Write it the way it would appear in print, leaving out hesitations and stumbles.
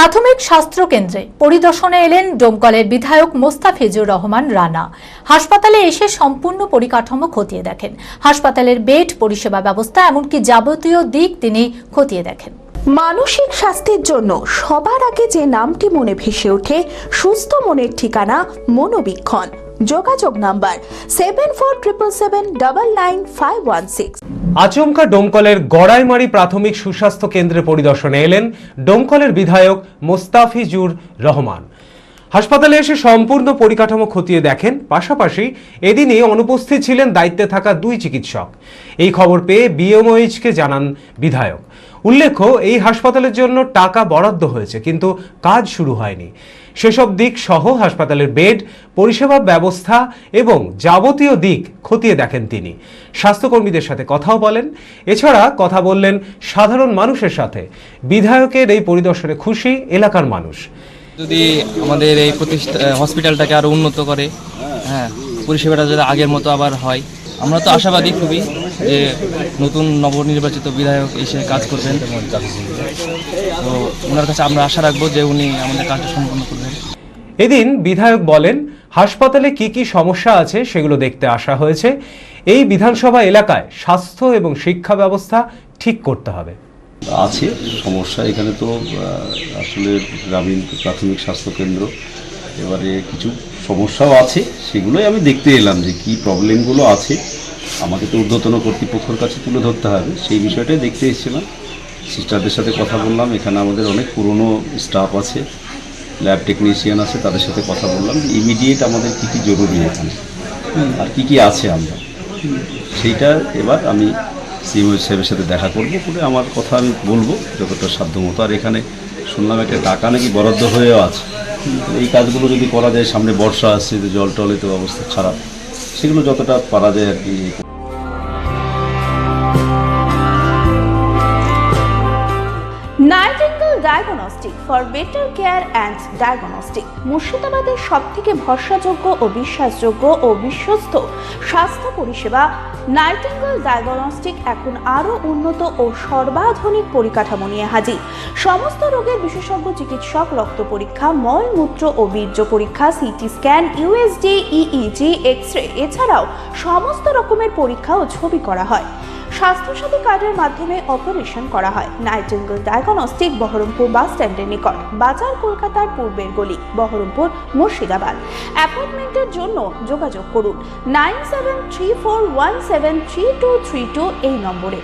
প্রাথমিক স্বাস্থ্য কেন্দ্রে পরিদর্শনে এলেন ডোমকলের বিধায়ক মোস্তাফিজুর রহমান রানা। হাসপাতালে এসে সম্পূর্ণ পরিকাঠামো খতিয়ে দেখেন। হাসপাতালের বেড, পরিষেবা ব্যবস্থা, এমনকি যাবতীয় দিক তিনি খতিয়ে দেখেন। মানসিক স্বাস্থ্যের জন্য সবার আগে যে নামটি মনে ভেসে ওঠে, সুস্থ মনের ঠিকানা মনোবীক্ষণ। যোগাযোগ নাম্বার 7477799516। আচমকা ডোমকলের গড়াইমারি প্রাথমিক সুস্বাস্থ্য কেন্দ্রে পরিদর্শনে এলেন ডোমকলের বিধায়ক মোস্তাফিজুর রহমান। হাসপাতালে এসে সম্পূর্ণ পরিকাঠামো খতিয়ে দেখেন। পাশাপাশি এদিনই অনুপস্থিত ছিলেন দায়িত্বে থাকা 2 চিকিৎসক। এই খবর পেয়ে বিএমওএইচকে জানান বিধায়ক। উল্লেখ্য, এই হাসপাতালের জন্য টাকা বরাদ্দ হয়েছে, কিন্তু কাজ শুরু হয়নি। সেসব দিক সহ হাসপাতালের বেড, পরিষেবা ব্যবস্থা এবং যাবতীয় দিক খতিয়ে দেখেন তিনি। স্বাস্থ্যকর্মীদের সাথে কথাও বলেন। এছাড়া কথা বললেন সাধারণ মানুষের সাথে। বিধায়কের এই পরিদর্শনে খুশি এলাকার মানুষ। যদি আমাদের এই হসপিটালটাকে আরো উন্নত করে, পরিষেবাটা যদি আগের মতো আবার হয়, আমরা তো আশাবাদী খুবই যে নতুন নবনির্বাচিত বিধায়ক এসে কাজ করবেন। তো ওনার কাছে আমরা আশা রাখবো যে উনি আমাদের কাজটা সম্পন্ন করবেন। এদিন বিধায়ক বলেন, হাসপাতালে কি কি সমস্যা আছে সেগুলো দেখতে আসা হয়েছে। এই বিধানসভা এলাকায় স্বাস্থ্য এবং শিক্ষা ব্যবস্থা ঠিক করতে হবে। আছে সমস্যা এখানে, তো আসলে গ্রামীণ প্রাথমিক স্বাস্থ্য কেন্দ্র, এবারে কিছু সমস্যাও আছে, সেগুলোই আমি দেখতে এলাম যে কি প্রবলেমগুলো আছে। আমাকে তো ঊর্ধ্বতন কর্তৃপক্ষের কাছে তুলে ধরতে হবে, সেই বিষয়টাই দেখতে এসেছিলাম। সিস্টারদের সাথে কথা বললাম। এখানে আমাদের অনেক পুরনো স্টাফ আছে, ল্যাব টেকনিশিয়ান আছে, তাদের সাথে কথা বললাম যে ইমিডিয়েট আমাদের কী কী জরুরি এখানে আর কি কি আছে আমরা সেইটা এবার আমি সিএমও সাহেবের সাথে দেখা করবো, করে আমার কথা আমি বলবো যতটা সাধ্যমতো। আর এখানে শুনলাম একটা টাকা নাকি বরাদ্দ হয়েও আছে। এই কাজগুলো যদি করা যায়, সামনে বর্ষা আসছে, জল টলে তো অবস্থা খারাপ, সেগুলো যতটা পারা যায় আর কি। Nightingale diagnostic for better care and diagnostic মুর্শিদাবাদের সবথেকে ভরসাযোগ্য ও বিশ্বাসযোগ্য ও বিশ্বস্ত স্বাস্থ্য পরিষেবা নাইটিঙ্গেল ডায়াগনস্টিক এখন আরও উন্নত ও সর্বাধুনিক পরিকাঠামো নিয়ে হাজির। সমস্ত রোগের বিশেষজ্ঞ চিকিৎসক, রক্ত পরীক্ষা, মল, মূত্র ও বীর্য পরীক্ষা, CT scan, USG, EEG, X-ray, এছাড়াও সমস্ত রকমের পরীক্ষা ও ছবি করা হয়। স্বাস্থ্যসাথী কার্ডের মাধ্যমে অপারেশন করা হয়। নাইটিঙ্গেল ডায়াগনস্টিক বহরমপুর বাস স্ট্যান্ডের নিকট, বাজার, কলকাতার পূর্বের গলি, বহরমপুর, মুর্শিদাবাদ। অ্যাপয়েন্টমেন্টের জন্য যোগাযোগ করুন 9734173232 এই নম্বরে।